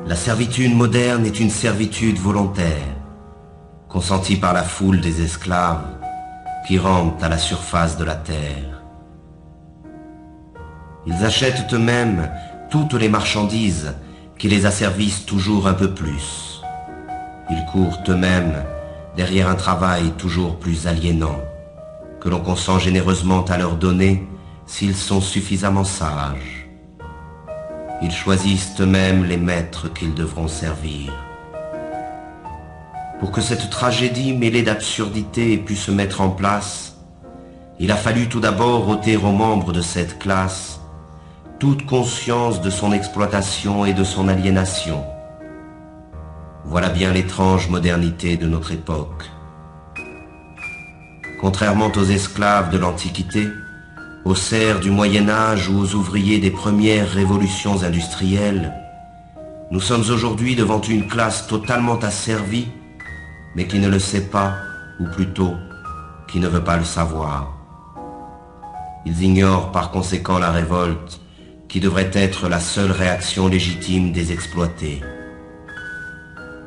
La servitude moderne est une servitude volontaire, consentie par la foule des esclaves qui rampent à la surface de la terre. Ils achètent eux-mêmes toutes les marchandises qui les asservissent toujours un peu plus. Ils courent eux-mêmes derrière un travail toujours plus aliénant, que l'on consent généreusement à leur donner s'ils sont suffisamment sages. Ils choisissent eux-mêmes les maîtres qu'ils devront servir. Pour que cette tragédie mêlée d'absurdité ait pu se mettre en place, il a fallu tout d'abord ôter aux membres de cette classe toute conscience de son exploitation et de son aliénation. Voilà bien l'étrange modernité de notre époque. Contrairement aux esclaves de l'Antiquité, aux serfs du Moyen-Âge ou aux ouvriers des premières révolutions industrielles, nous sommes aujourd'hui devant une classe totalement asservie, mais qui ne le sait pas, ou plutôt, qui ne veut pas le savoir. Ils ignorent par conséquent la révolte, qui devrait être la seule réaction légitime des exploités.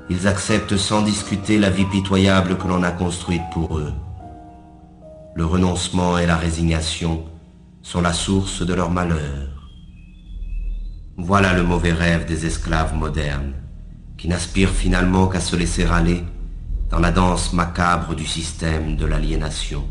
Ils acceptent sans discuter la vie pitoyable que l'on a construite pour eux. Le renoncement et la résignation sont la source de leur malheur. Voilà le mauvais rêve des esclaves modernes, qui n'aspirent finalement qu'à se laisser aller dans la danse macabre du système de l'aliénation.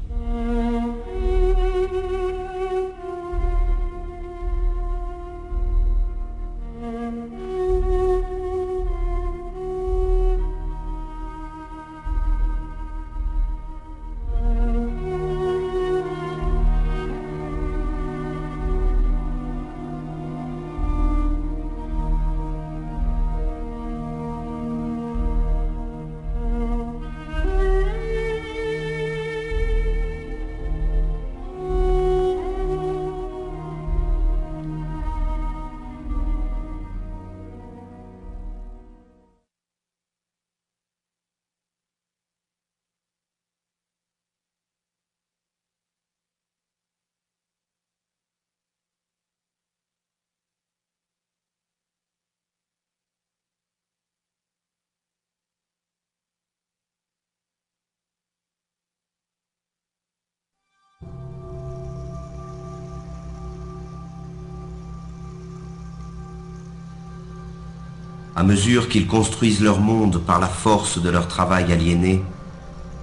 À mesure qu'ils construisent leur monde par la force de leur travail aliéné,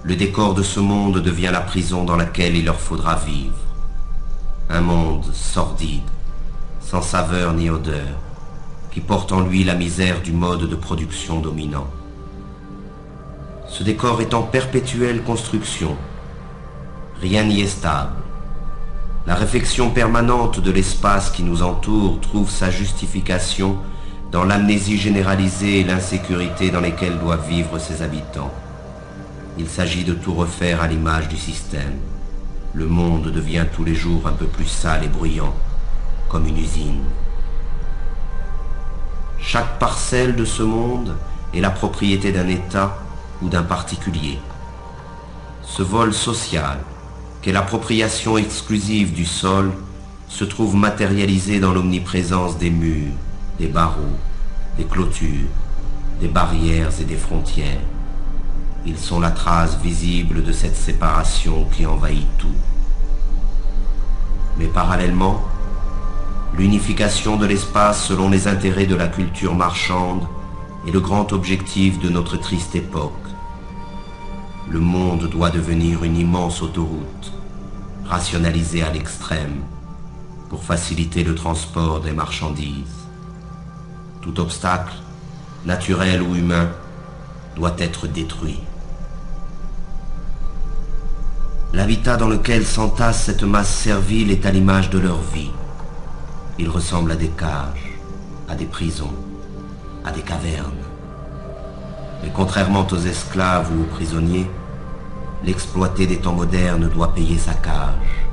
le décor de ce monde devient la prison dans laquelle il leur faudra vivre. Un monde sordide, sans saveur ni odeur, qui porte en lui la misère du mode de production dominant. Ce décor est en perpétuelle construction. Rien n'y est stable. La réflexion permanente de l'espace qui nous entoure trouve sa justification dans l'amnésie généralisée et l'insécurité dans lesquelles doivent vivre ses habitants. Il s'agit de tout refaire à l'image du système. Le monde devient tous les jours un peu plus sale et bruyant, comme une usine. Chaque parcelle de ce monde est la propriété d'un État ou d'un particulier. Ce vol social, qu'est l'appropriation exclusive du sol, se trouve matérialisé dans l'omniprésence des murs, des barreaux, des clôtures, des barrières et des frontières. Ils sont la trace visible de cette séparation qui envahit tout. Mais parallèlement, l'unification de l'espace selon les intérêts de la culture marchande est le grand objectif de notre triste époque. Le monde doit devenir une immense autoroute, rationalisée à l'extrême, pour faciliter le transport des marchandises. Tout obstacle, naturel ou humain, doit être détruit. L'habitat dans lequel s'entasse cette masse servile est à l'image de leur vie. Il ressemble à des cages, à des prisons, à des cavernes. Mais contrairement aux esclaves ou aux prisonniers, l'exploité des temps modernes doit payer sa cage.